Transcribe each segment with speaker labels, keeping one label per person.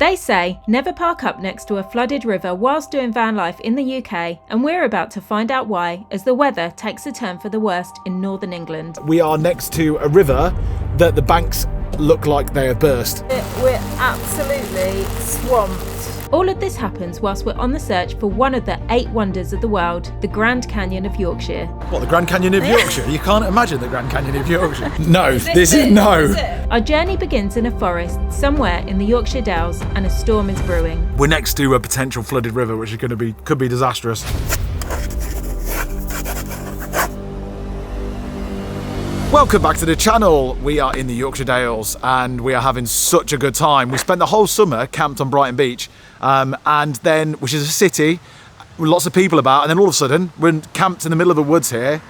Speaker 1: They say never park up next to a flooded river whilst doing van life in the UK, and we're about to find out why as the weather takes a turn for the worst in northern England.
Speaker 2: We are next to a river that the banks look like they have burst.
Speaker 1: We're absolutely swamped. All of this happens whilst we're on the search for one of the 8 wonders of the world, the Grand Canyon of Yorkshire.
Speaker 2: What, the Grand Canyon of Yorkshire? You can't imagine the Grand Canyon of Yorkshire. No, this is no.
Speaker 1: Our journey begins in a forest somewhere in the Yorkshire Dales, and a storm is brewing.
Speaker 2: We're next to a potential flooded river, which is could be disastrous. Welcome back to the channel. We are in the Yorkshire Dales and we are having such a good time. We spent the whole summer camped on Brighton Beach, and then, which is a city with lots of people about, and then all of a sudden we're camped in the middle of the woods here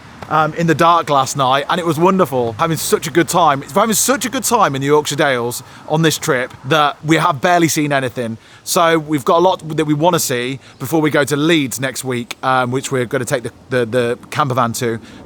Speaker 2: in the dark last night, and it was wonderful. Having such a good time. We're having such a good time in the Yorkshire Dales on this trip that we have barely seen anything. So we've got a lot that we want to see before we go to Leeds next week, which we're going to take the campervan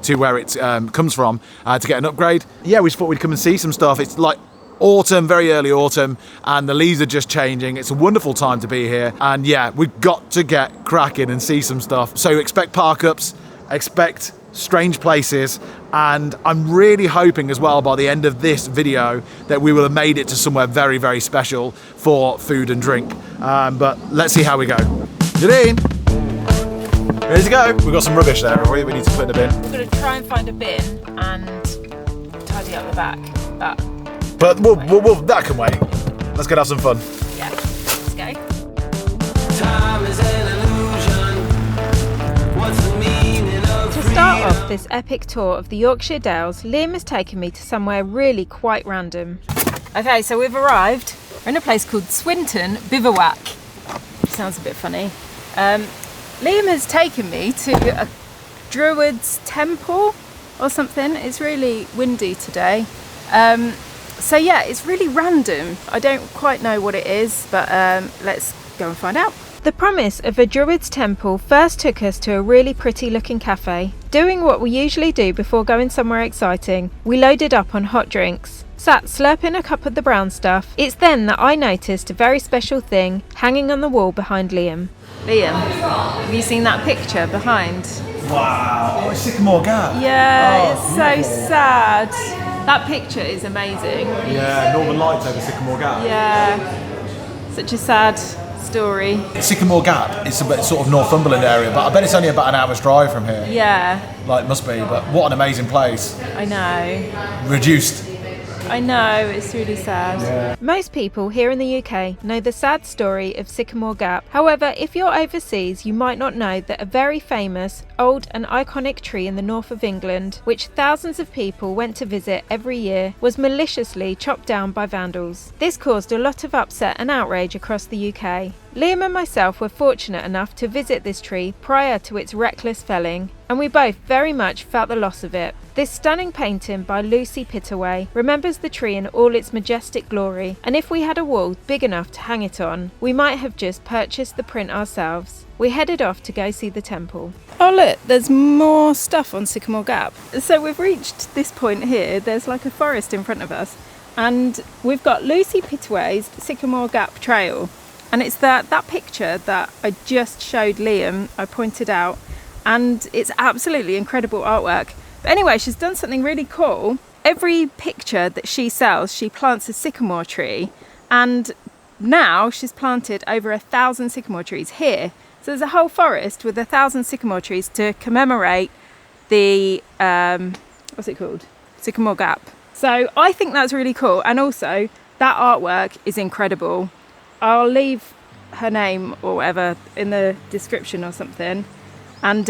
Speaker 2: to where it comes from to get an upgrade. Yeah, we just thought we'd come and see some stuff. It's like autumn, very early autumn, and the leaves are just changing. It's a wonderful time to be here, and yeah, we've got to get cracking and see some stuff. So expect park-ups, expect strange places, and I'm really hoping as well by the end of this video that we will have made it to somewhere very, very special for food and drink. But let's see how we go. Janine, ready to go? We've got some rubbish there, we need to put in a bin.
Speaker 1: We're going to try and find a bin and tidy up the back,
Speaker 2: but we'll that can wait. Let's go have some fun.
Speaker 1: Yeah, let's go.
Speaker 3: Time is an illusion. What's the meaning of
Speaker 1: To start off this epic tour of the Yorkshire Dales, Liam has taken me to somewhere really quite random. Okay, so we've arrived. We're in a place called Swinton Bivouac, which sounds a bit funny. Liam has taken me to a Druids Temple or something. It's really windy today. So yeah, it's really random. I don't quite know what it is, but let's go and find out. The promise of a Druids Temple first took us to a really pretty looking cafe. Doing what we usually do before going somewhere exciting, we loaded up on hot drinks. Sat slurping a cup of the brown stuff. It's then that I noticed a very special thing hanging on the wall behind Liam. Liam, have you seen that picture behind?
Speaker 2: Wow, oh, it's Sycamore Gap.
Speaker 1: Yeah, it's so sad. That picture is amazing.
Speaker 2: Yeah, Northern Lights over Sycamore Gap.
Speaker 1: Yeah, such a sad story.
Speaker 2: Sycamore Gap, it's a bit sort of Northumberland area, but I bet it's only about an hour's drive from here.
Speaker 1: Yeah.
Speaker 2: Like, it must be, but what an amazing place.
Speaker 1: I know.
Speaker 2: Reduced.
Speaker 1: I know, it's really sad.
Speaker 2: Yeah.
Speaker 1: Most people here in the UK know the sad story of Sycamore Gap. However, if you're overseas, you might not know that a very famous, old and iconic tree in the north of England, which thousands of people went to visit every year, was maliciously chopped down by vandals. This caused a lot of upset and outrage across the UK. Liam and myself were fortunate enough to visit this tree prior to its reckless felling, and we both very much felt the loss of it. This stunning painting by Lucy Pittaway remembers the tree in all its majestic glory, and if we had a wall big enough to hang it on, we might have just purchased the print ourselves. We headed off to go see the temple. Oh look, there's more stuff on Sycamore Gap. So we've reached this point here, there's like a forest in front of us, and we've got Lucy Pittaway's Sycamore Gap Trail. And it's that picture that I just showed Liam, I pointed out, and it's absolutely incredible artwork. But anyway, she's done something really cool. Every picture that she sells, she plants a sycamore tree, and now she's planted over 1,000 sycamore trees here. So there's a whole forest with 1,000 sycamore trees to commemorate the, what's it called? Sycamore Gap. So I think that's really cool, and also that artwork is incredible. I'll leave her name or whatever in the description or something. And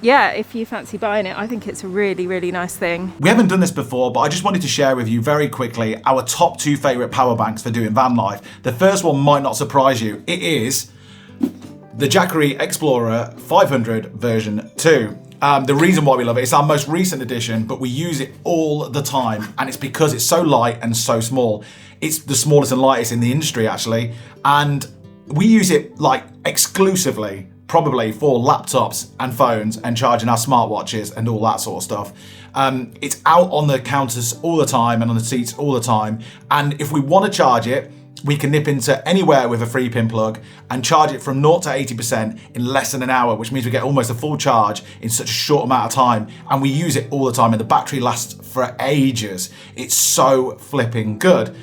Speaker 1: yeah, if you fancy buying it, I think it's a really, really nice thing.
Speaker 2: We haven't done this before, but I just wanted to share with you very quickly our top 2 favourite power banks for doing van life. The first one might not surprise you. It is the Jackery Explorer 500 version 2. The reason why we love it, it's our most recent edition, but we use it all the time, and it's because it's so light and so small. It's the smallest and lightest in the industry, actually, and we use it like exclusively, probably for laptops and phones and charging our smartwatches and all that sort of stuff. It's out on the counters all the time and on the seats all the time, and if we want to charge it, we can nip into anywhere with a 3-pin plug and charge it from 0 to 80% in less than an hour, which means we get almost a full charge in such a short amount of time, and we use it all the time, and the battery lasts for ages. It's so flipping good.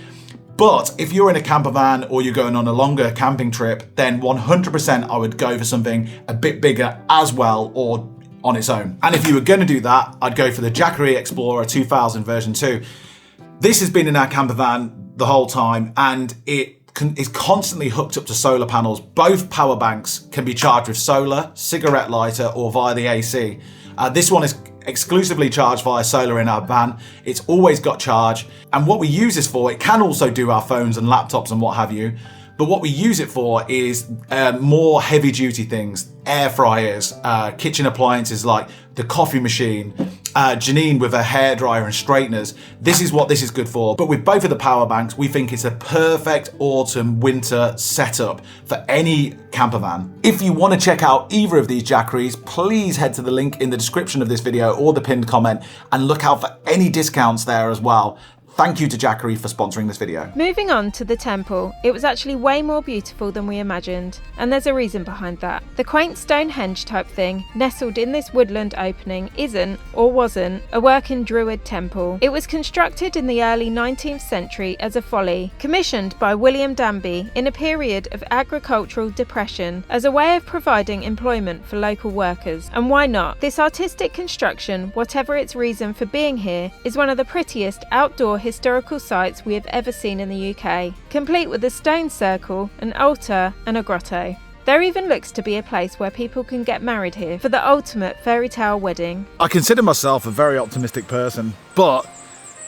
Speaker 2: But if you're in a camper van or you're going on a longer camping trip, then 100% I would go for something a bit bigger as well, or on its own. And if you were going to do that, I'd go for the Jackery Explorer 2000 version 2. This has been in our camper van the whole time, and it is constantly hooked up to solar panels. Both power banks can be charged with solar, cigarette lighter, or via the AC. This one is exclusively charged via solar in our van. It's always got charge. And what we use this for, it can also do our phones and laptops and what have you. But what we use it for is more heavy duty things, air fryers, kitchen appliances like the coffee machine, Janine with her hairdryer and straighteners. This is what this is good for. But with both of the power banks, we think it's a perfect autumn winter setup for any camper van. If you want to check out either of these Jackeries, please head to the link in the description of this video or the pinned comment and look out for any discounts there as well. Thank you to Jackery for sponsoring this video.
Speaker 1: Moving on to the temple, it was actually way more beautiful than we imagined, and there's a reason behind that. The quaint Stonehenge type thing nestled in this woodland opening isn't, or wasn't, a working Druid temple. It was constructed in the early 19th century as a folly, commissioned by William Danby in a period of agricultural depression as a way of providing employment for local workers. And why not? This artistic construction, whatever its reason for being here, is one of the prettiest outdoor historical sites we have ever seen in the UK, complete with a stone circle, an altar and a grotto. There even looks to be a place where people can get married here for the ultimate fairy tale wedding.
Speaker 2: I consider myself a very optimistic person, but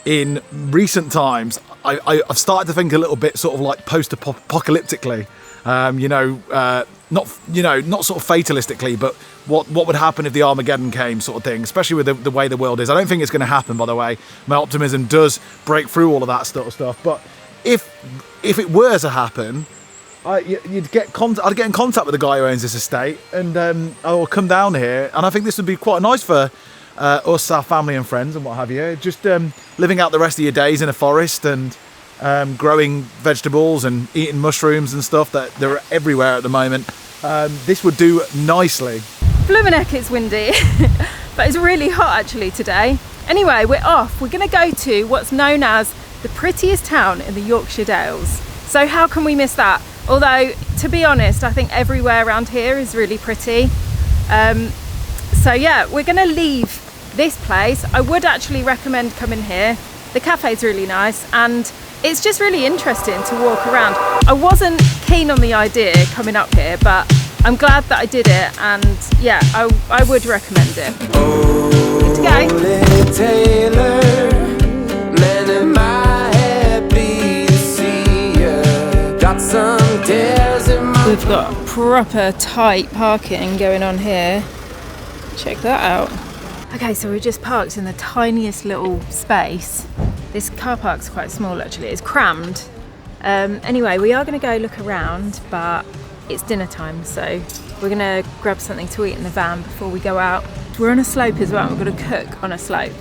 Speaker 2: in recent times, I've started to think a little bit sort of like post-apocalyptically. Not sort of fatalistically, but what would happen if the Armageddon came, sort of thing, especially with the way the world is. I don't think it's going to happen, by the way. My optimism does break through all of that sort of stuff. But if it were to happen, I'd get in contact with the guy who owns this estate, and I will come down here. And I think this would be quite nice for us, our family and friends and what have you. Just living out the rest of your days in a forest and growing vegetables and eating mushrooms and stuff that they're everywhere at the moment. This would do nicely.
Speaker 1: Blooming heck, it's windy, but it's really hot actually today. Anyway, we're off. We're going to go to what's known as the prettiest town in the Yorkshire Dales. So how can we miss that? Although, to be honest, I think everywhere around here is really pretty. So yeah, we're going to leave this place. I would actually recommend coming here. The cafe's really nice, and it's just really interesting to walk around. I wasn't keen on the idea coming up here, but I'm glad that I did it, and yeah, I would recommend it. Good to go.
Speaker 3: Taylor, man, am I happy to see ya. Got some tears in my
Speaker 1: We've got proper tight parking going on here. Check that out. Okay, so we just parked in the tiniest little space. This car park's quite small actually, it's crammed. Anyway, we are going to go look around, but it's dinner time, so we're going to grab something to eat in the van before we go out. We're on a slope as well, we're going to cook on a slope.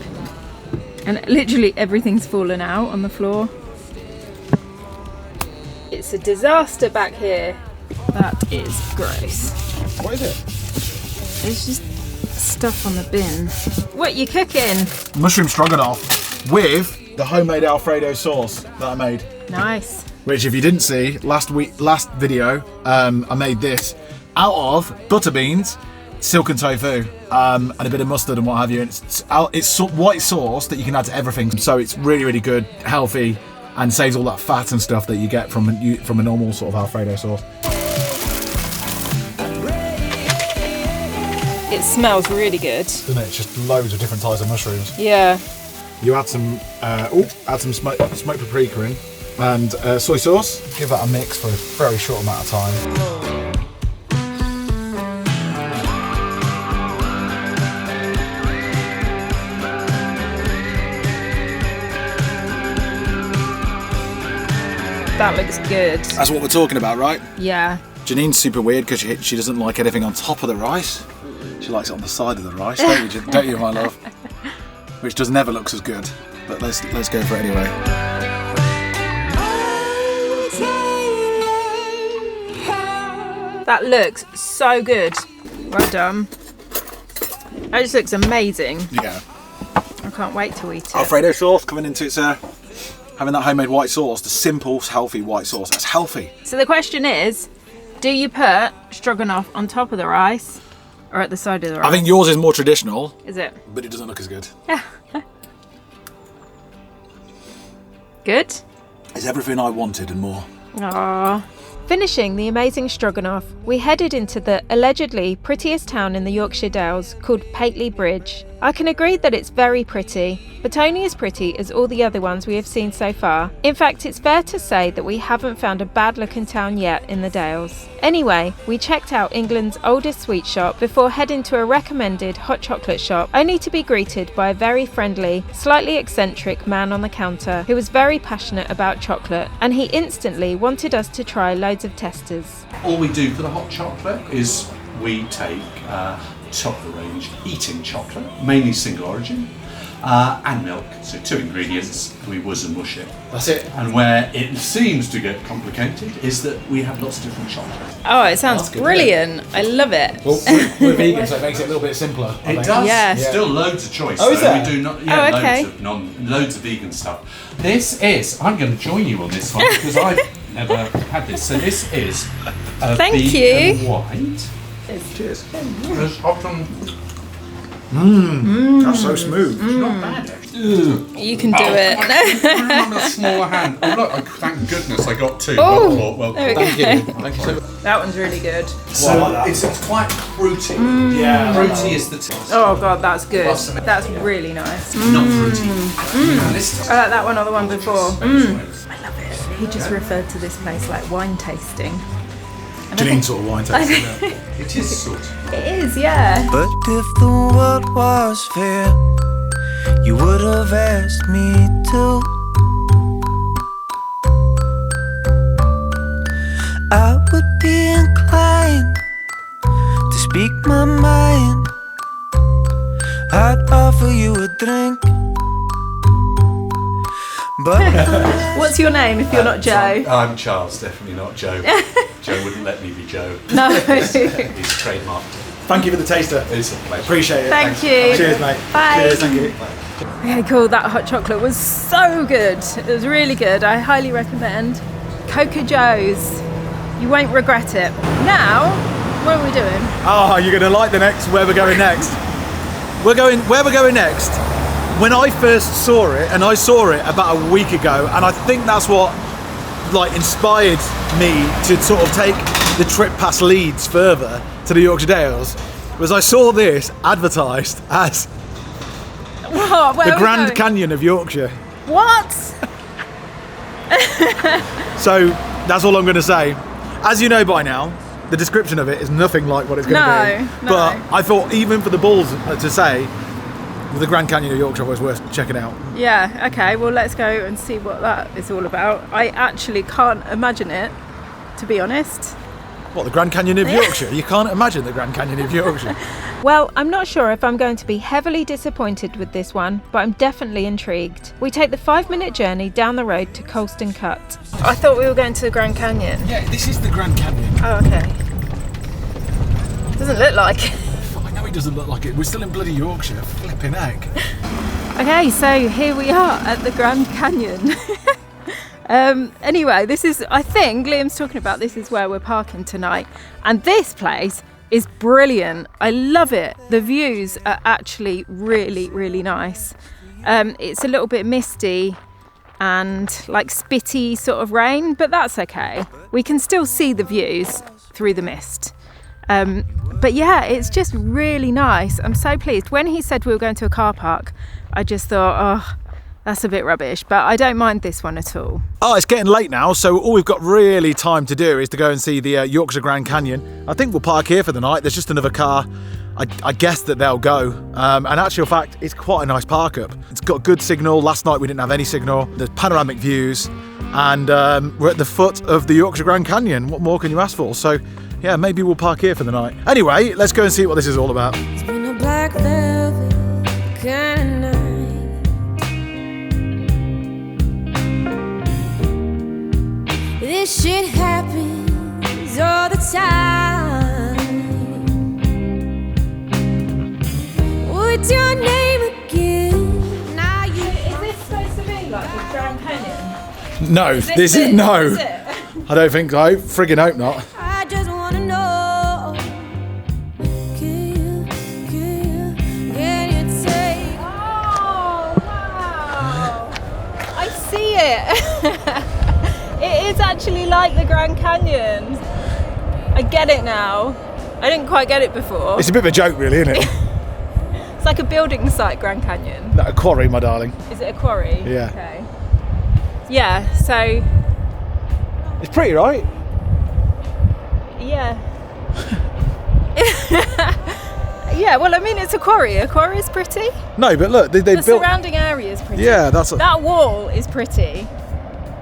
Speaker 1: And literally everything's fallen out on the floor. It's a disaster back here. That is gross.
Speaker 2: What is it?
Speaker 1: It's just stuff on the bin. What are you cooking?
Speaker 2: Mushroom stroganoff with the homemade Alfredo sauce that I made.
Speaker 1: Nice.
Speaker 2: Which, if you didn't see, last video, I made this out of butter beans, silken tofu, and a bit of mustard and what have you. And it's white sauce that you can add to everything. So it's really, really good, healthy, and saves all that fat and stuff that you get from a normal sort of Alfredo sauce.
Speaker 1: It smells really good.
Speaker 2: Doesn't it? It's just loads of different types of mushrooms.
Speaker 1: Yeah.
Speaker 2: You add some smoked paprika in and soy sauce. Give that a mix for a very short amount of time.
Speaker 1: That looks good.
Speaker 2: That's what we're talking about, right?
Speaker 1: Yeah.
Speaker 2: Janine's super weird because she doesn't like anything on top of the rice. She likes it on the side of the rice, don't you, my love? Which never looks as good, but let's go for it anyway.
Speaker 1: That looks so good. Well done. That just looks amazing.
Speaker 2: Yeah.
Speaker 1: I can't wait to eat it.
Speaker 2: Alfredo sauce coming into its having that homemade white sauce, the simple, healthy white sauce. That's healthy.
Speaker 1: So the question is, do you put stroganoff on top of the rice or at the side of the rice?
Speaker 2: I think yours is more traditional.
Speaker 1: Is it?
Speaker 2: But it doesn't look as good.
Speaker 1: Good?
Speaker 2: It's everything I wanted and more.
Speaker 1: Aww. Finishing the amazing stroganoff, we headed into the allegedly prettiest town in the Yorkshire Dales called Pateley Bridge. I can agree that it's very pretty, but only as pretty as all the other ones we have seen so far. In fact, it's fair to say that we haven't found a bad looking town yet in the Dales. Anyway, we checked out England's oldest sweet shop before heading to a recommended hot chocolate shop, only to be greeted by a very friendly, slightly eccentric man on the counter who was very passionate about chocolate, and he instantly wanted us to try loads of testers.
Speaker 4: All we do for the hot chocolate is we take top of the range eating chocolate, mainly single origin, and milk. So 2 ingredients, we whiz and mush it.
Speaker 2: That's it.
Speaker 4: And where it seems to get complicated is that we have lots of different chocolate.
Speaker 1: Oh, it sounds
Speaker 2: That's good,
Speaker 1: brilliant. I love it.
Speaker 2: Well, we're vegan, so it makes it a little bit simpler.
Speaker 4: It does.
Speaker 1: Yeah.
Speaker 4: Still loads of choice.
Speaker 2: Oh, is
Speaker 4: though.
Speaker 2: there?
Speaker 4: We do not.
Speaker 1: Oh, okay.
Speaker 4: Loads of vegan stuff. This is. I'm going to join you on this one because I've never had this. So this is a
Speaker 1: Thank
Speaker 4: vegan
Speaker 1: you.
Speaker 4: white.
Speaker 2: Cheers.
Speaker 4: There's often
Speaker 2: That's so smooth.
Speaker 4: it's not bad.
Speaker 1: You can do it.
Speaker 4: I on a smaller hand. Oh look! Thank goodness I got 2.
Speaker 1: Oh,
Speaker 4: well,
Speaker 1: there we go.
Speaker 2: Thank you so much.
Speaker 1: That one's really good.
Speaker 4: so it's quite fruity.
Speaker 2: Yeah.
Speaker 4: Fruity is the taste.
Speaker 1: Oh god, that's good. That's really nice.
Speaker 4: Not fruity.
Speaker 1: I like that one or the one before. I love it. He just referred to this place like wine tasting.
Speaker 2: Janine sort of wine tasting.
Speaker 4: It is sort.
Speaker 1: It is, yeah.
Speaker 3: But if the world was fair, you would have asked me to. I would be inclined to speak my mind. I'd offer you a drink, but
Speaker 1: What's your name if you're not Joe?
Speaker 4: I'm Charles, definitely not Joe. Joe wouldn't let me be Joe.
Speaker 1: No.
Speaker 4: He's trademarked.
Speaker 2: Thank you for the taster.
Speaker 4: It's a pleasure.
Speaker 2: Appreciate it.
Speaker 1: Thank you.
Speaker 2: Cheers, mate.
Speaker 1: Bye.
Speaker 2: Cheers, thank you.
Speaker 1: Okay, cool. That hot chocolate was so good. It was really good. I highly recommend Coca Joe's. You won't regret it. Now, what are we doing?
Speaker 2: Oh, you're going to like the next where we're going next. Where we're going next. When I first saw it, and I saw it about a week ago, and I think that's what inspired me to sort of take the trip past Leeds further to the Yorkshire Dales, was I saw this advertised as
Speaker 1: What? Where
Speaker 2: the
Speaker 1: are we
Speaker 2: Grand
Speaker 1: going?
Speaker 2: Canyon of Yorkshire.
Speaker 1: What?
Speaker 2: So that's all I'm going to say. As you know by now, the description of it is nothing like what it's going to be.
Speaker 1: No.
Speaker 2: But I thought even for the balls to say, the Grand Canyon of Yorkshire was worth checking out.
Speaker 1: Yeah, okay, well let's go and see what that is all about. I actually can't imagine it, to be honest.
Speaker 2: What, the Grand Canyon of Yorkshire? You can't imagine the Grand Canyon of Yorkshire.
Speaker 1: Well, I'm not sure if I'm going to be heavily disappointed with this one, but I'm definitely intrigued. We take the 5-minute journey down the road to Coldstone Cut. I thought we were going to the Grand Canyon.
Speaker 2: Yeah, this is the Grand Canyon.
Speaker 1: Oh, okay. Doesn't look like it.
Speaker 2: I know it doesn't look like it. We're still in bloody Yorkshire. Flipping heck.
Speaker 1: Okay, so here we are at the Grand Canyon. Anyway, this is, I think Liam's talking about, this is where we're parking tonight. And this place is brilliant. I love it. The views are actually really, really nice. It's a little bit misty and like spitty sort of rain, but that's okay. We can still see the views through the mist. But yeah, it's just really nice. I'm so pleased. When he said we were going to a car park, I just thought, oh, that's a bit rubbish, but I don't mind this one at all.
Speaker 2: Oh, it's getting late now, so all we've got really time to do is to go and see the Yorkshire Grand Canyon. I think we'll park here for the night. There's just another car. I guess that they'll go. And actual fact, it's quite a nice park up. It's got good signal. Last night we didn't have any signal. There's panoramic views, and we're at the foot of the Yorkshire Grand Canyon. What more can you ask for? So yeah, maybe we'll park here for the night. Anyway, let's go and see what this is all about.
Speaker 5: It's been a black velvet kind of night. This shit happens all the time.
Speaker 2: No, this is no. I don't think so. Friggin' hope not.
Speaker 5: I just wanna know. Can you take?
Speaker 1: Oh wow! I see it. It is actually like the Grand Canyon. I get it now. I didn't quite get it before.
Speaker 2: It's a bit of a joke, really, isn't it?
Speaker 1: It's like a building site, Grand Canyon.
Speaker 2: No, a quarry, my darling.
Speaker 1: Is it a quarry?
Speaker 2: Yeah.
Speaker 1: Okay. Yeah, so,
Speaker 2: It's pretty, right?
Speaker 1: yeah. Yeah, well, I mean, it's a quarry. A quarry is pretty.
Speaker 2: No, but look, they
Speaker 1: The
Speaker 2: built.
Speaker 1: surrounding area is pretty.
Speaker 2: Yeah, that's.
Speaker 1: That wall is pretty.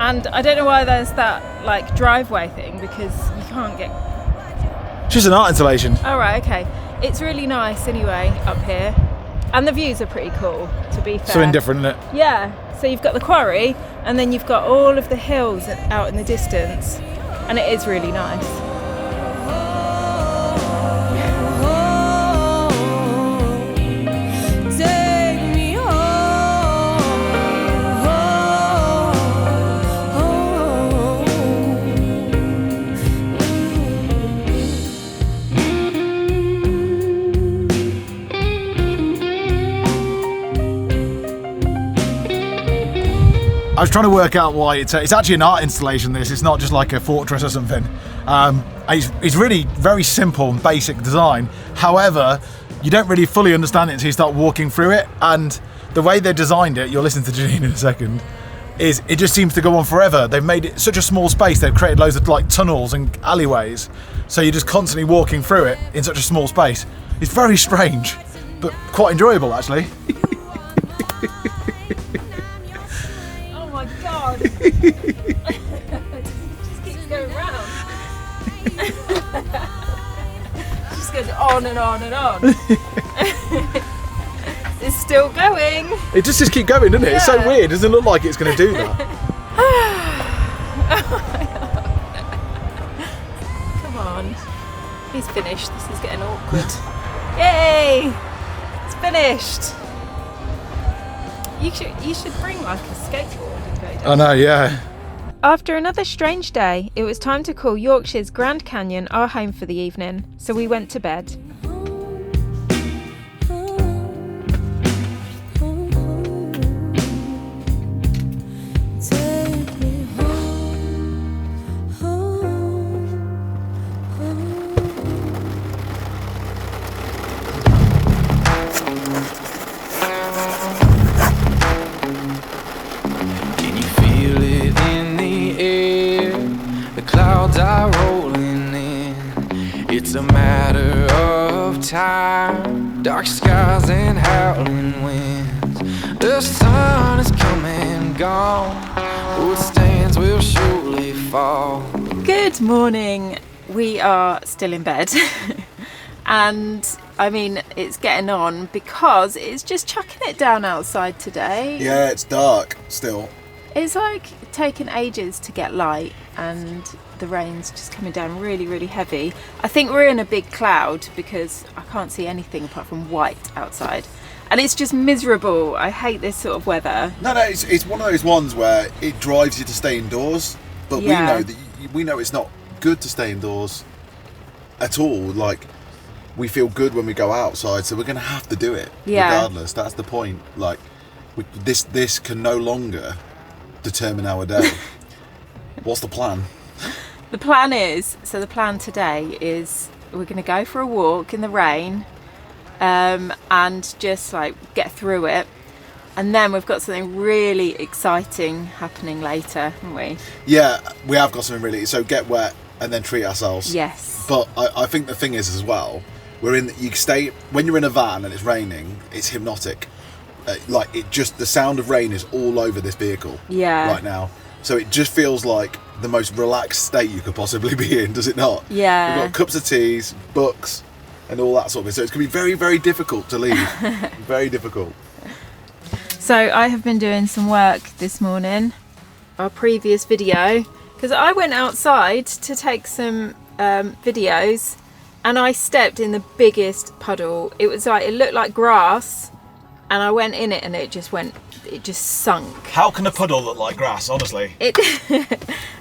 Speaker 1: And I don't know why there's that, like, driveway thing, because you can't get...
Speaker 2: It's just an art installation.
Speaker 1: All right, okay. It's really nice anyway up here. And the views are pretty cool, to be fair.
Speaker 2: So indifferent, isn't it?
Speaker 1: Yeah, so you've got the quarry and then you've got all of the hills out in the distance, and it is really nice.
Speaker 5: Take me
Speaker 2: I was trying to work out why it's actually an art installation. It's not just like a fortress or something. It's really very simple and basic design. However, you don't really fully understand it until you start walking through it. And the way they designed it, you'll listen to Janine in a second, is it just seems to go on forever. They've made it such a small space. They've created loads of like tunnels and alleyways, so you're just constantly walking through it in such a small space. It's very strange, but quite enjoyable actually.
Speaker 1: Oh my god! It just keeps going round. Just goes on and on and on. It's still going.
Speaker 2: It just keep going, doesn't it? It's so
Speaker 1: Yeah.
Speaker 2: weird. It doesn't look like it's going to do that.
Speaker 1: Come on. He's finished. This is getting awkward. Yay! It's finished. You should bring like a skateboard and go down.
Speaker 2: I know, yeah.
Speaker 1: After another strange day, it was time to call Yorkshire's Grand Canyon our home for the evening, so we went to bed.
Speaker 5: Take me
Speaker 3: Can you feel it in the air? The clouds are rolling in. It's a matter of time. Dark skies and howling winds. The sun is come and gone. What stands will surely fall.
Speaker 1: Good morning. We are still in bed. And I mean, it's getting on because it's just chucking it down outside today.
Speaker 2: Yeah, it's dark still.
Speaker 1: It's like taken ages to get light, and the rain's just coming down really, really heavy. I think we're in a big cloud because I can't see anything apart from white outside. And it's just miserable. I hate this sort of weather.
Speaker 6: No, it's one of those ones where it drives you to stay indoors, but
Speaker 1: Yeah.
Speaker 6: we know it's not good to stay indoors at all. Like, we feel good when we go outside, so we're going to have to do it
Speaker 1: Yeah.
Speaker 6: regardless. That's the point. Like, this can no longer determine our day. What's the plan?
Speaker 1: The plan today is we're going to go for a walk in the rain, and just like get through it. And then we've got something really exciting happening later, haven't we?
Speaker 6: Yeah, we have got something really. So get wet and then treat ourselves.
Speaker 1: Yes.
Speaker 6: But I think the thing is as well, you stay when you're in a van and it's raining. It's hypnotic. Like the sound of rain is all over this vehicle.
Speaker 1: Yeah.
Speaker 6: Right now, so it just feels like the most relaxed state you could possibly be in. Does it not?
Speaker 1: Yeah.
Speaker 6: We've got cups of teas, books, and all that sort of thing. So it's gonna be very, very difficult to leave. Very difficult.
Speaker 1: So I have been doing some work this morning, our previous video, because I went outside to take some videos, and I stepped in the biggest puddle. It looked like grass, and I went in it and it just sunk.
Speaker 2: How can a puddle look like grass, honestly?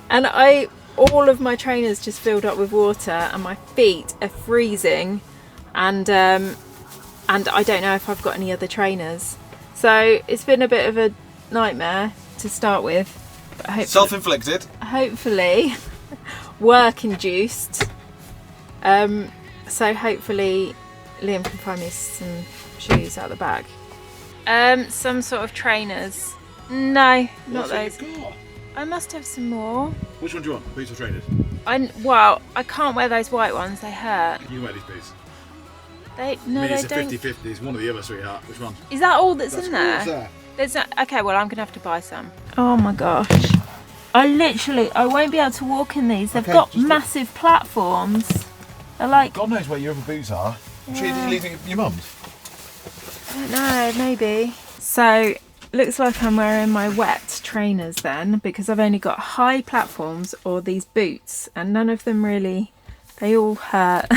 Speaker 1: And all of my trainers just filled up with water and my feet are freezing, and I don't know if I've got any other trainers. So it's been a bit of a nightmare to start with. But
Speaker 2: Self-inflicted.
Speaker 1: Hopefully work induced. So hopefully Liam can find me some shoes out the bag. Some sort of trainers. No, not those. I must have some more.
Speaker 6: Which one do you want? Boots or trainers?
Speaker 1: Well, I can't wear those white ones. They hurt.
Speaker 6: You can wear these boots.
Speaker 1: They
Speaker 6: I mean, it's a
Speaker 1: don't.
Speaker 6: 50-50. It's one or the other, sweetheart. Which one?
Speaker 1: Is that all that's in there?
Speaker 6: What's that?
Speaker 1: There's okay. Well, I'm gonna have to buy some. Oh my gosh! I won't be able to walk in these. They've got massive platforms. They're like.
Speaker 2: God knows where your other boots are. I'm sure you're leaving at your mum's.
Speaker 1: I don't know. Maybe. So looks like I'm wearing my wet trainers then, because I've only got high platforms or these boots, and none of them really. They all hurt.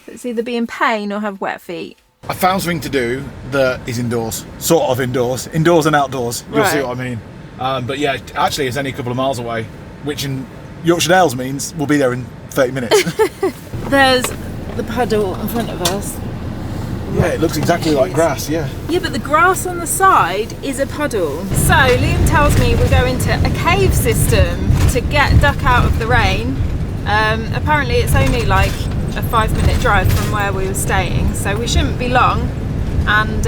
Speaker 1: It's either be in pain or have wet feet.
Speaker 2: I found something to do that is indoors, sort of indoors and outdoors. You'll see what I mean. But yeah, actually, it's only a couple of miles away, which in Yorkshire Dales means we'll be there in 30 minutes.
Speaker 1: There's the puddle in front of us.
Speaker 2: Yeah, it looks exactly like grass. Yeah.
Speaker 1: Yeah, but the grass on the side is a puddle. So Liam tells me we're going to a cave system to get duck out of the rain. Apparently, it's only like a 5-minute drive from where we were staying, so we shouldn't be long, and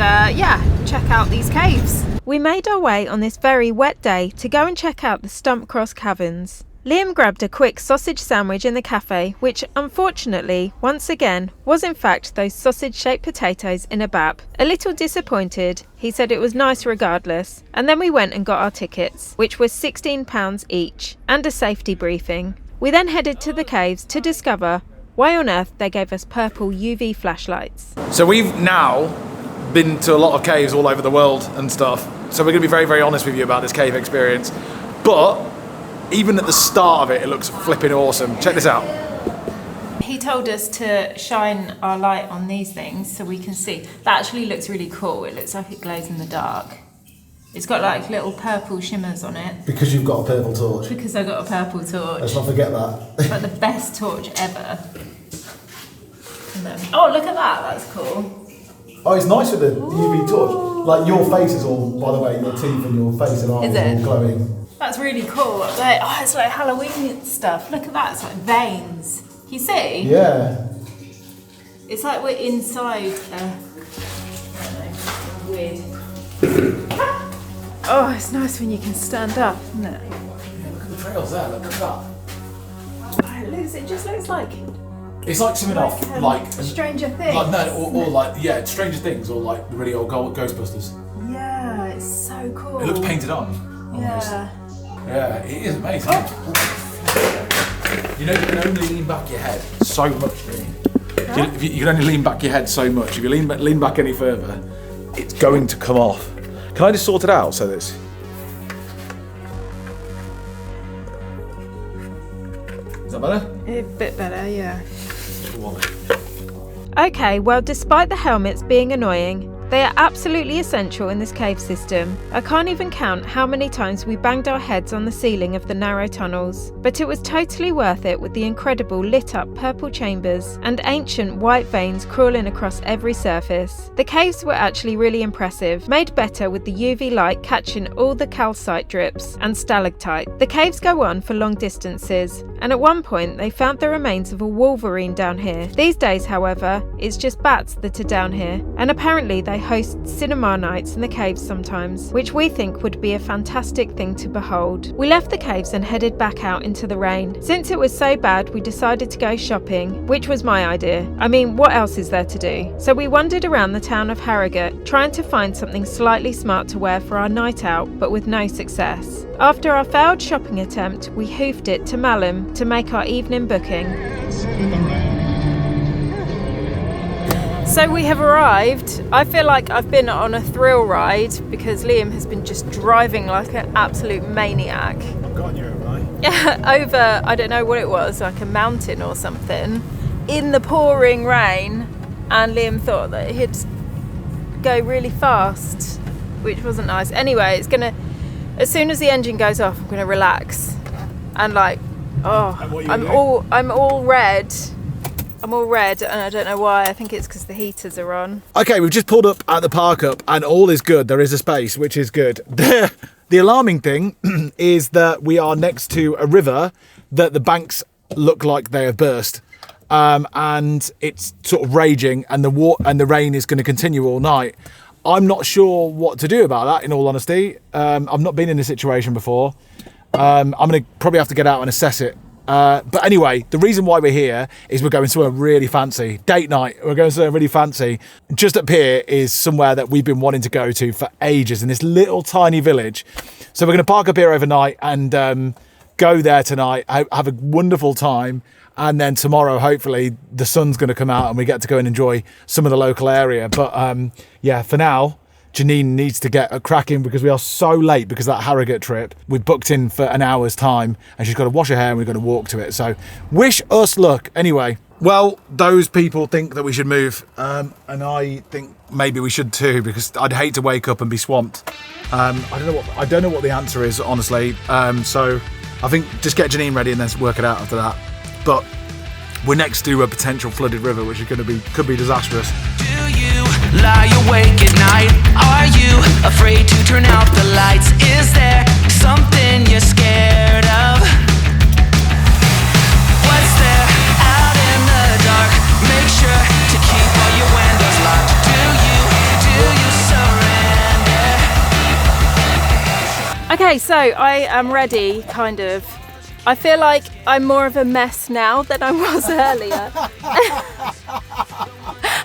Speaker 1: check out these caves. We made our way on this very wet day to go and check out the Stump Cross Caverns. Liam grabbed a quick sausage sandwich in the cafe, which unfortunately, once again, was in fact those sausage-shaped potatoes in a bap. A little disappointed, he said it was nice regardless, and then we went and got our tickets, which were £16 each, and a safety briefing. We then headed to the caves to discover why on earth they gave us purple UV flashlights.
Speaker 2: So we've now been to a lot of caves all over the world and stuff. So we're going to be very, very honest with you about this cave experience. But even at the start of it, it looks flipping awesome. Check this out.
Speaker 1: He told us to shine our light on these things so we can see. That actually looks really cool. It looks like it glows in the dark. It's got like little purple shimmers on it.
Speaker 6: Because you've got a purple torch.
Speaker 1: Because I got a purple torch.
Speaker 6: Let's not forget that.
Speaker 1: But the best torch ever. And then, oh, look at that. That's cool.
Speaker 6: Oh, it's nice with the UV torch. Like your face is all, by the way, your teeth and your face and eyes are all glowing.
Speaker 1: That's really cool. Like, oh, it's like Halloween stuff. Look at that. It's like veins. You see?
Speaker 6: Yeah.
Speaker 1: It's like we're inside. I don't know. Weird. Oh, it's nice when you can stand up, isn't it?
Speaker 2: Yeah, look at the trails there. Look at that.
Speaker 1: Oh, it just looks like.
Speaker 2: It's like something off, like
Speaker 1: Stranger Things.
Speaker 2: Like no, or like Stranger Things, or like the really old Ghostbusters.
Speaker 1: Yeah, it's so cool.
Speaker 2: It looks painted on. Almost. Yeah, it is amazing. You know, you can only lean back your head so much. You can only lean back your head so much. If you lean back any further, it's going to come off. Can I just sort it out so this? Is that better?
Speaker 1: A bit better, yeah. Okay, well, despite the helmets being annoying, they are absolutely essential in this cave system. I can't even count how many times we banged our heads on the ceiling of the narrow tunnels, but it was totally worth it with the incredible lit up purple chambers and ancient white veins crawling across every surface. The caves were actually really impressive, made better with the UV light catching all the calcite drips and stalactite. The caves go on for long distances, and at one point they found the remains of a wolverine down here. These days, however, it's just bats that are down here, and apparently they host cinema nights in the caves sometimes, which we think would be a fantastic thing to behold. We left the caves and headed back out into the rain. Since it was so bad, we decided to go shopping, which was my idea. I mean, what else is there to do? So we wandered around the town of Harrogate, trying to find something slightly smart to wear for our night out, but with no success. After our failed shopping attempt, we hoofed it to Malham to make our evening booking. So we have arrived. I feel like I've been on a thrill ride because Liam has been just driving like an absolute maniac.
Speaker 6: I've gotten you right.
Speaker 1: Yeah, over, I don't know what it was, like a mountain or something, in the pouring rain, and Liam thought that he'd go really fast, which wasn't nice. Anyway, as soon as the engine goes off, I'm gonna relax and like, I'm all red. I'm all red, and I don't know why. I think it's because the heaters are on.
Speaker 2: Okay, we've just pulled up at the park up, and all is good. There is a space, which is good. The alarming thing is that we are next to a river that the banks look like they have burst, and it's sort of raging, and the rain is going to continue all night. I'm not sure what to do about that, in all honesty. I've not been in this situation before. I'm going to probably have to get out and assess it. But anyway, the reason why we're here is we're going somewhere really fancy. Date night, we're going somewhere really fancy. Just up here is somewhere that we've been wanting to go to for ages in this little tiny village. So we're going to park up here overnight and go there tonight, have a wonderful time. And then tomorrow, hopefully, the sun's going to come out and we get to go and enjoy some of the local area. But yeah, for now, Janine needs to get cracking because we are so late because of that Harrogate trip. We booked in for an hour's time and she's got to wash her hair and we're going to walk to it. So wish us luck. Anyway, well, those people think that we should move and I think maybe we should too because I'd hate to wake up and be swamped. I don't know what the answer is, honestly. So I think just get Janine ready and then work it out after that. But we're next to a potential flooded river, which is could be disastrous.
Speaker 3: Lie awake at night. Are you afraid to turn out the lights? Is there something you're scared of? What's there out in the dark? Make sure to keep all your windows locked. Do you surrender?
Speaker 1: Okay, so I am ready, kind of. I feel like I'm more of a mess now than I was earlier.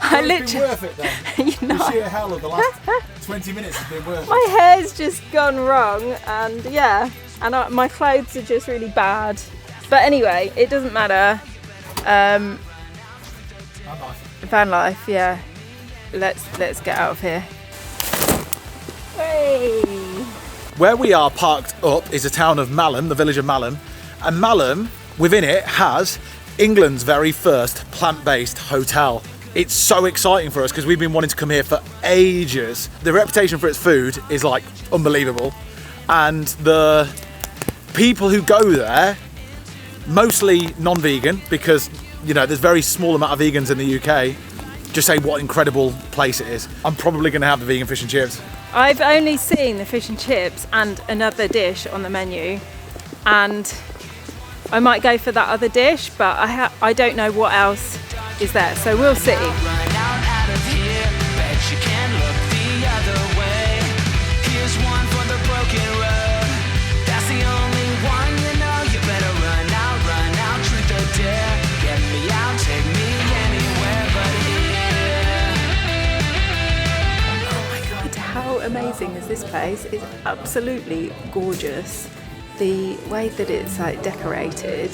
Speaker 1: I literally.
Speaker 2: Worth it then.
Speaker 1: You know,
Speaker 2: the sheer hell of the last 20 minutes has been worth it.
Speaker 1: my hair's just gone wrong, and yeah, and my clothes are just really bad. But anyway, it doesn't matter. Van life, yeah. Let's get out of here. Hey.
Speaker 2: Where we are parked up is a town of Malham, the village of Malham. And Malham, within it, has England's very first plant-based hotel. It's so exciting for us because we've been wanting to come here for ages. The reputation for its food is like unbelievable. And the people who go there, mostly non-vegan, because you know there's very small amount of vegans in the UK, just say what incredible place it is. I'm probably going to have the vegan fish and chips.
Speaker 1: I've only seen the fish and chips and another dish on the menu, and I might go for that other dish, but I don't know what else is there, so we'll see. How amazing is this place? It's absolutely gorgeous. The way that it's like decorated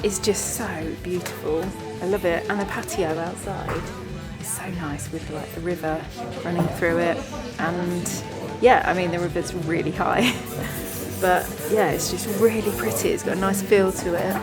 Speaker 1: is just so beautiful. I love it, and the patio outside is so nice with like the river running through it, and yeah, I mean the river's really high, but yeah, it's just really pretty. It's got a nice feel to it.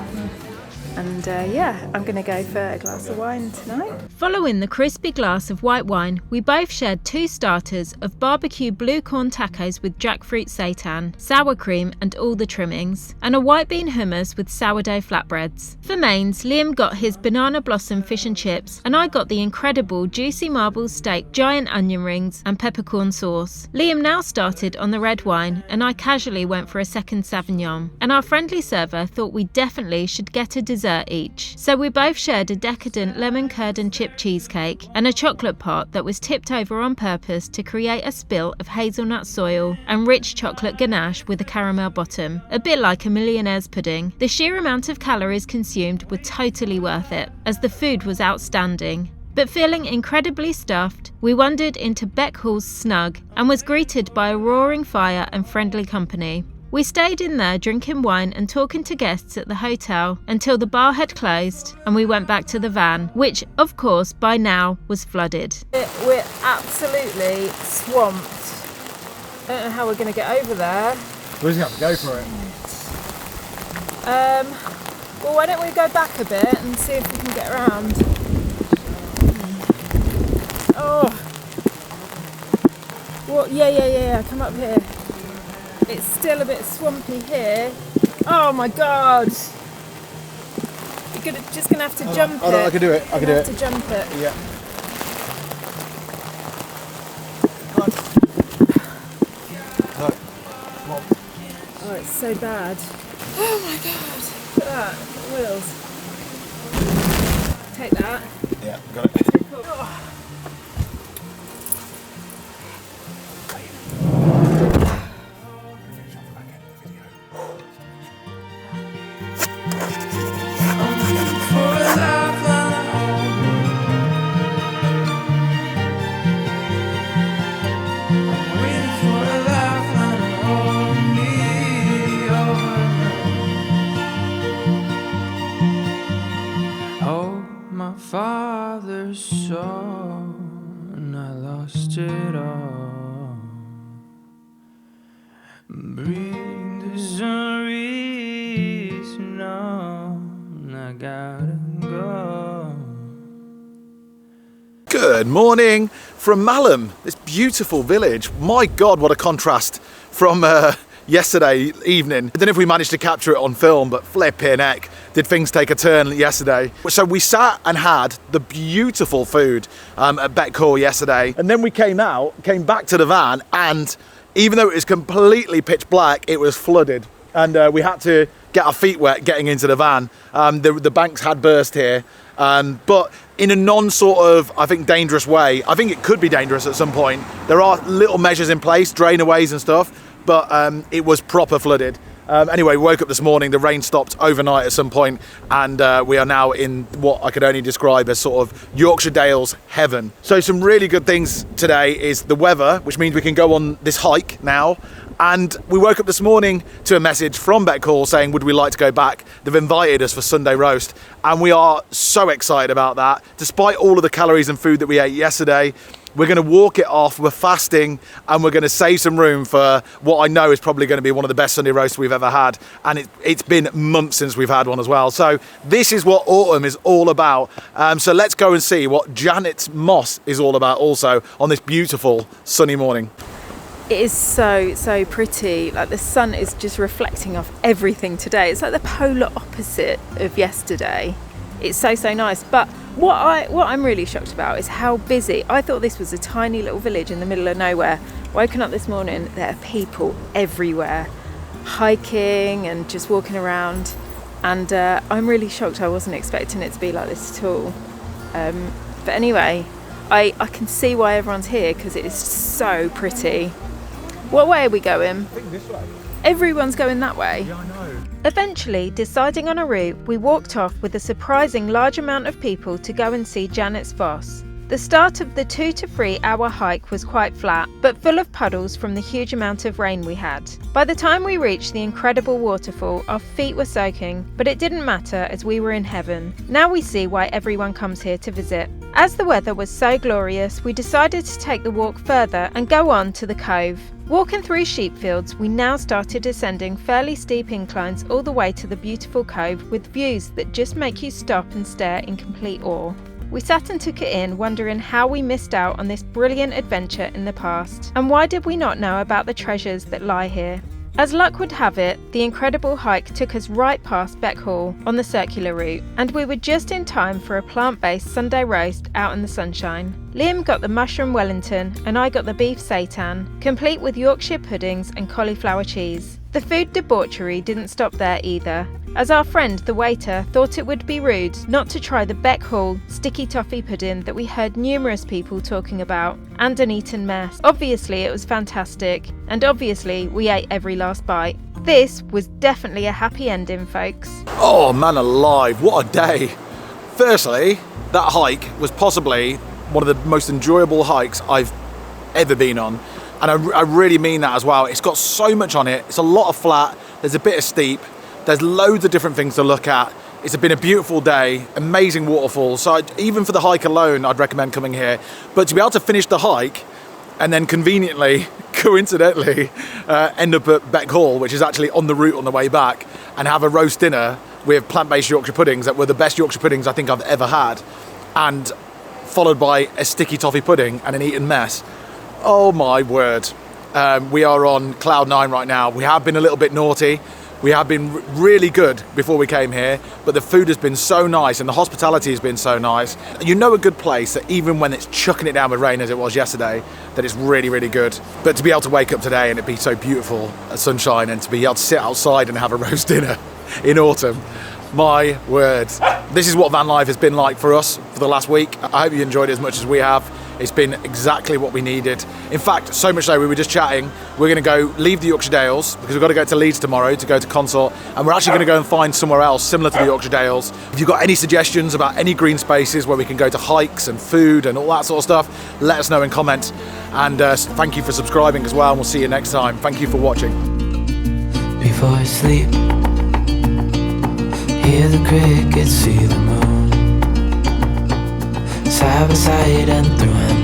Speaker 1: And yeah, I'm going to go for a glass of wine tonight.
Speaker 7: Following the crispy glass of white wine, we both shared 2 starters of barbecue blue corn tacos with jackfruit seitan, sour cream and all the trimmings, and a white bean hummus with sourdough flatbreads. For mains, Liam got his banana blossom fish and chips, and I got the incredible juicy marble steak, giant onion rings and peppercorn sauce. Liam now started on the red wine, and I casually went for a second Sauvignon, and our friendly server thought we definitely should get a dessert each. So we both shared a decadent lemon curd and chip cheesecake and a chocolate pot that was tipped over on purpose to create a spill of hazelnut soil and rich chocolate ganache with a caramel bottom, a bit like a millionaire's pudding. The sheer amount of calories consumed were totally worth it, as the food was outstanding. But feeling incredibly stuffed, we wandered into Beck Hall's snug and was greeted by a roaring fire and friendly company. We stayed in there drinking wine and talking to guests at the hotel until the bar had closed and we went back to the van, which of course by now was flooded.
Speaker 1: We're absolutely swamped. I don't know how we're going to get over there.
Speaker 2: We're just going to have to go for it.
Speaker 1: Well, why don't we go back a bit and see if we can get around? Oh. What? Yeah. Come up here. It's still a bit swampy here. Oh my God. You're just gonna have to jump it.
Speaker 2: I can do it. I can do it.
Speaker 1: To jump it.
Speaker 2: Yeah.
Speaker 1: Oh, it's so bad. Oh my God. Look at that. The wheels. Take that.
Speaker 2: Yeah, got it.
Speaker 1: Oh.
Speaker 3: Father's son, I lost it all. Bring the sun reaching on, I gotta go.
Speaker 2: Good morning from Malham, this beautiful village. My God, what a contrast from yesterday evening. I don't know if we managed to capture it on film, but flipping heck, did things take a turn yesterday. So we sat and had the beautiful food at Beck Hall yesterday. And then we came back to the van, and even though it was completely pitch black, it was flooded. And we had to get our feet wet getting into the van. The banks had burst here, but in a non-sort of, I think, dangerous way. I think it could be dangerous at some point. There are little measures in place, drainaways and stuff, but it was proper flooded. Anyway, we woke up this morning, the rain stopped overnight at some point, and we are now in what I could only describe as sort of Yorkshire Dales heaven. So some really good things today is the weather, which means we can go on this hike now. And we woke up this morning to a message from Beck Hall saying, would we like to go back? They've invited us for Sunday roast. And we are so excited about that. Despite all of the calories and food that we ate yesterday, we're going to walk it off. We're fasting, and we're going to save some room for what I know is probably going to be one of the best Sunday roasts we've ever had. And it's been months since we've had one as well. So this is what autumn is all about. So let's go and see what Janet's moss is all about also on this beautiful sunny morning.
Speaker 1: It is so pretty. Like the sun is just reflecting off everything today. It's like the polar opposite of yesterday. It's so nice. But what I'm really shocked about is how busy. I thought this was a tiny little village in the middle of nowhere. Woken up this morning, there are people everywhere, hiking and just walking around. And I'm really shocked. I wasn't expecting it to be like this at all. But anyway, I can see why everyone's here, because it is so pretty. What way are we going?
Speaker 2: I think this way.
Speaker 1: Everyone's going that way.
Speaker 2: Yeah, I know.
Speaker 1: Eventually, deciding on a route, we walked off with a surprising large amount of people to go and see Janet's Foss. The start of the 2 to 3 hour hike was quite flat, but full of puddles from the huge amount of rain we had. By the time we reached the incredible waterfall, our feet were soaking, but it didn't matter as we were in heaven. Now we see why everyone comes here to visit. As the weather was so glorious, we decided to take the walk further and go on to the cove. Walking through sheep fields, we now started descending fairly steep inclines all the way to the beautiful cove with views that just make you stop and stare in complete awe. We sat and took it in, wondering how we missed out on this brilliant adventure in the past, and why did we not know about the treasures that lie here. As luck would have it, the incredible hike took us right past Beck Hall on the circular route, and we were just in time for a plant-based Sunday roast out in the sunshine. Liam got the mushroom Wellington and I got the beef seitan, complete with Yorkshire puddings and cauliflower cheese. The food debauchery didn't stop there either, as our friend the waiter thought it would be rude not to try the Beck Hall sticky toffee pudding that we heard numerous people talking about, and an eaten mess. Obviously it was fantastic, and obviously we ate every last bite. This was definitely a happy ending, folks.
Speaker 2: Oh man alive, what a day. Firstly, that hike was possibly one of the most enjoyable hikes I've ever been on. And I really mean that as well. It's got so much on it. It's a lot of flat. There's a bit of steep. There's loads of different things to look at. It's been a beautiful day, amazing waterfalls. So even for the hike alone, I'd recommend coming here. But to be able to finish the hike and then conveniently, coincidentally, end up at Beck Hall, which is actually on the route on the way back, and have a roast dinner with plant-based Yorkshire puddings that were the best Yorkshire puddings I think I've ever had. And followed by a sticky toffee pudding and an eaten mess. Oh my word. We are on cloud 9 right now. We have been a little bit naughty. We have been really good before we came here, but the food has been so nice and the hospitality has been so nice. You know a good place that even when it's chucking it down with rain as it was yesterday, that it's really, really good. But to be able to wake up today and it be so beautiful, sunshine, and to be able to sit outside and have a roast dinner in autumn, my word. This is what van life has been like for us for the last week. I hope you enjoyed it as much as we have. It's been exactly what we needed. In fact, so much so we were just chatting, we're gonna go leave the Yorkshire Dales because we've got to go to Leeds tomorrow to go to Consort, and we're actually gonna go and find somewhere else similar to the Yorkshire Dales. If you've got any suggestions about any green spaces where we can go to hikes and food and all that sort of stuff, let us know in comments. And thank you for subscribing as well, and we'll see you next time. Thank you for watching.
Speaker 3: Before I sleep, hear the crickets, see the moon, side by side and through